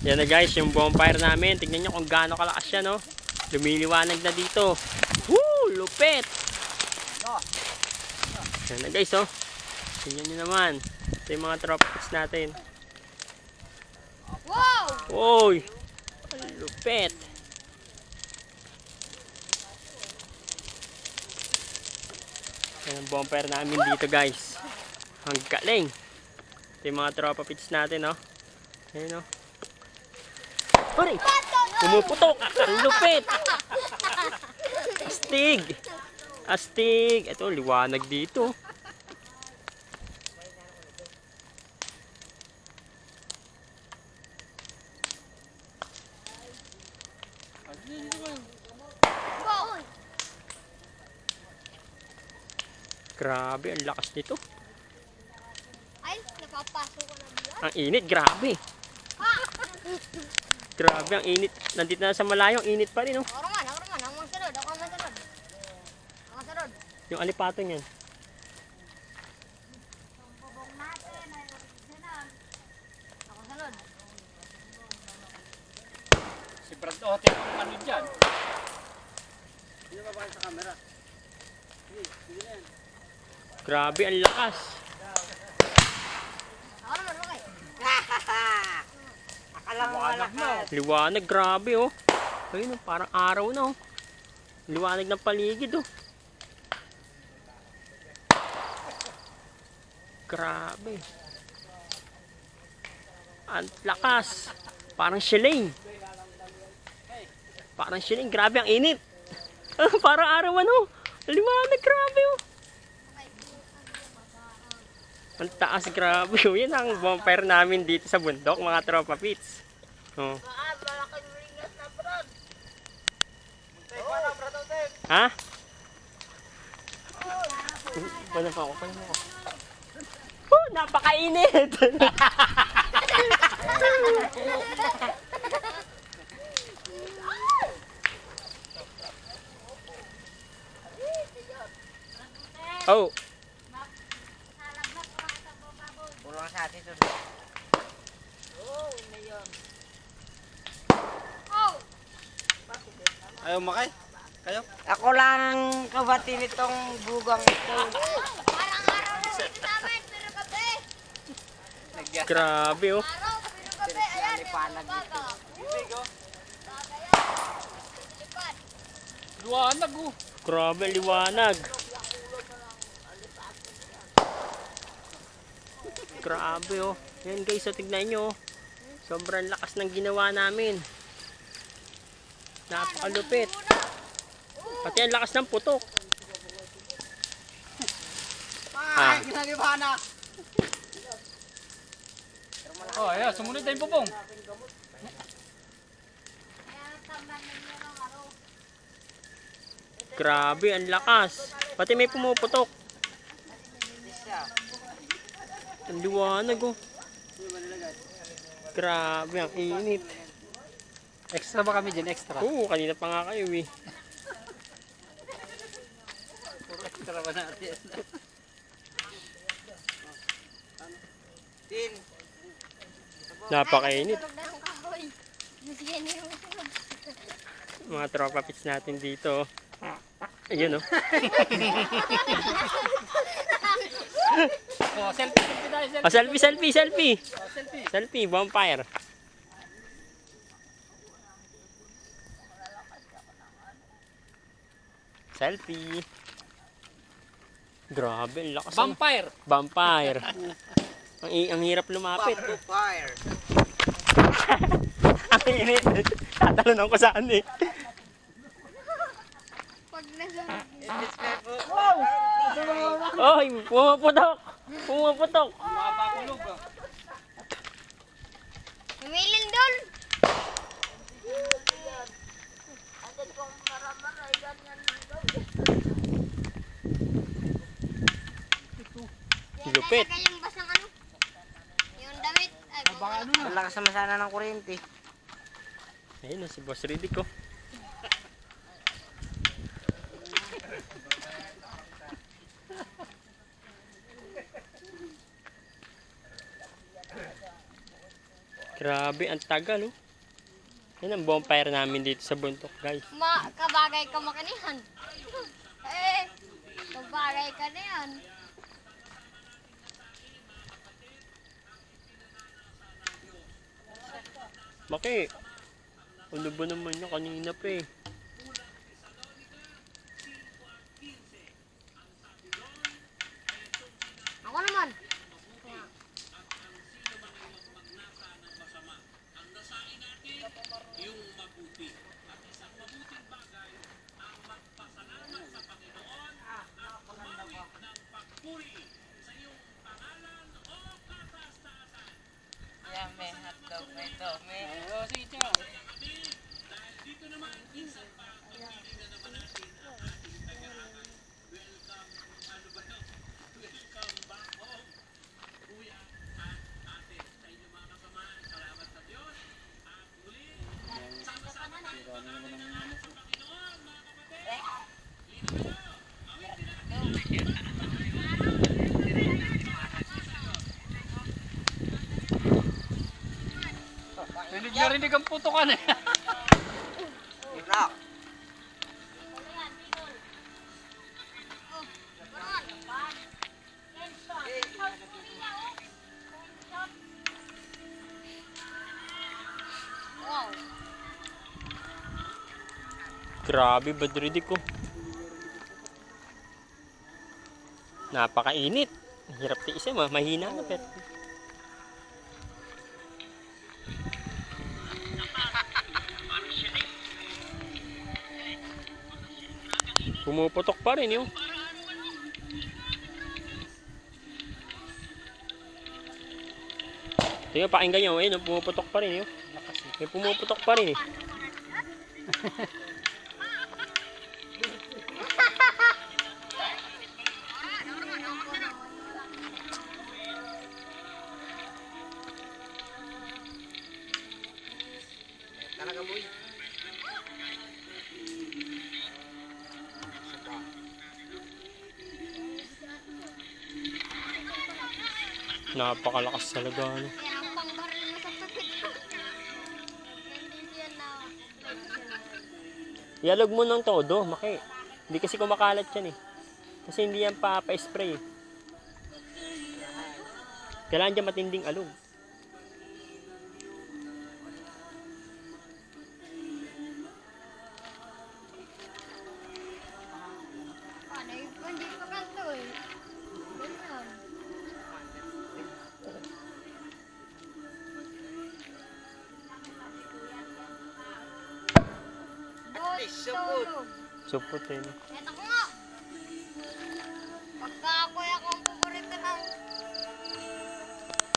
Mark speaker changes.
Speaker 1: Yan na guys, yung bonfire namin. Tignan nyo kung gaano kalakas siya, no? Lumiliwanag na dito. Woo! Lupit! Yan na guys, oh. Tignan nyo naman. Ito yung mga tropics natin.
Speaker 2: Wow!
Speaker 1: Uy! Lupit! Yan ang bonfire namin dito guys. Ang galing! Ito yung mga tropa pits natin, oh. Ayan, oh. Pare! Pumuputok! Ang lupit! Astig! Astig! Ito, liwanag dito. Grabe, ang lakas nito.
Speaker 2: Ay, napapasok ko na diyan.
Speaker 1: Ang init, grabe. Grabe, ang init. Nandito na sa malayo, ang init pa rin, oh.
Speaker 2: Ako naman. Ako masunod. Ako masunod. Ako masunod.
Speaker 1: Yung alipato niyan.
Speaker 2: Ako masunod.
Speaker 3: Si Brad Ote ang ano dyan. Hindi ba sa camera? Sige na yan.
Speaker 1: Grabe, ang lakas.
Speaker 2: Ako naman, okay.
Speaker 3: Liwanag na.
Speaker 1: Liwanag, grabe, oh. Ayun, oh, parang araw na, oh. Liwanag ng paligid, oh. Grabe. Ang lakas. Parang shilling. Parang shilling. Grabe, ang init. Parang araw, ano. Liwanag, grabe, oh. Ang taas, grabe. Oh. Yan ang bonfire namin dito sa bundok, mga tropa pits. Oh.
Speaker 2: Malaking ringas na, Brad.
Speaker 1: Ha? Wala pa ako. Kaya mo ako. Oh, napakainit! Oh,
Speaker 3: Pulang sa atin ito.
Speaker 2: Oh!
Speaker 3: Ayaw makay? Kayo?
Speaker 4: Ako lang ang kabati nitong bugang ito.
Speaker 2: Parang araw na dito namin, pero gabi.
Speaker 1: grabe, oh.
Speaker 2: Araw, pero gabi. Ayan,
Speaker 4: Liwanag
Speaker 2: baga.
Speaker 3: Liwanag oh.
Speaker 1: Grabe, liwanag. Grabe, oh. Yan guys, so tignan nyo. Oh. Sobrang lakas ng ginawa namin. Napakalupit. Pati ang lakas ng putok. Ah.
Speaker 3: Ginagawa na. Oh, ayan. Sumunod na yung pupong.
Speaker 1: Grabe, ang lakas. Pati may pumuputok. Ang liwanag, oh. Grabe, ang init.
Speaker 3: Extra ba kami dyan? Extra?
Speaker 1: Oo, kanina pa nga kayo, eh.
Speaker 3: Extra ba natin? Tin.
Speaker 1: Napakainit.
Speaker 2: Tulog na yung kahoy. Sige, hindi mo tulog.
Speaker 1: Mga tropa pits natin dito. Ayun, oh.
Speaker 3: Oh, selfie tayo.
Speaker 1: Oh, selfie, selfie, selfie.
Speaker 3: Oh, selfie.
Speaker 1: Selfie, bonfire. Selfie. Grabe, ang lakas.
Speaker 3: Vampire.
Speaker 1: Vampire. Ang hirap lumapit.
Speaker 4: Fire.
Speaker 1: Ang init. Tatalunan ko saan eh.
Speaker 2: Pag nasa...
Speaker 1: Oy, pumuputok. Pumuputok.
Speaker 3: Mapakulog ah.
Speaker 2: Humilin doon.
Speaker 1: Lupit.
Speaker 2: Yan, yung basang ano? Yung damit. Ay,
Speaker 3: Baka ano na.
Speaker 4: Malakas naman sana ng kuryente.
Speaker 1: Ayun, si Boss Riddick ko. Grabe, ang tagal oh. Yan ang bonfire namin dito sa bundok guys.
Speaker 2: Kabagay ka makanihan. Eh, kabagay ka na yan.
Speaker 1: Maki, ano ba naman niya kanina pa eh.
Speaker 2: Ako naman.
Speaker 4: Yan, may hotdog, may to, may...
Speaker 3: Oo, sige, tiyo. Rinig ang putukan eh.
Speaker 4: Inak.
Speaker 2: Wow.
Speaker 1: Grabe, badridi ko. Napakainit. Hirap tiisin, mahina na pero. Pumuputok pa rin yun. Tingnan, pakinggan nyo. Ayun, pumuputok pa rin yun. May pumuputok pa rin eh.
Speaker 4: Talaga boy.
Speaker 1: Napakalakas talaga. Ano.
Speaker 2: Kaya ang pangbaril mo sa tapit. Hindi yan na.
Speaker 1: Ialog mo ng todo, maki. Hindi kasi kumakalat yan eh. Kasi hindi yan pa-spray eh. Kailangan dyan matinding alog.
Speaker 2: Paano yung hindi pa kanto eh. Ganyan.
Speaker 4: At least, so good.
Speaker 2: Tulog.
Speaker 1: Supot eh. No?
Speaker 2: Ito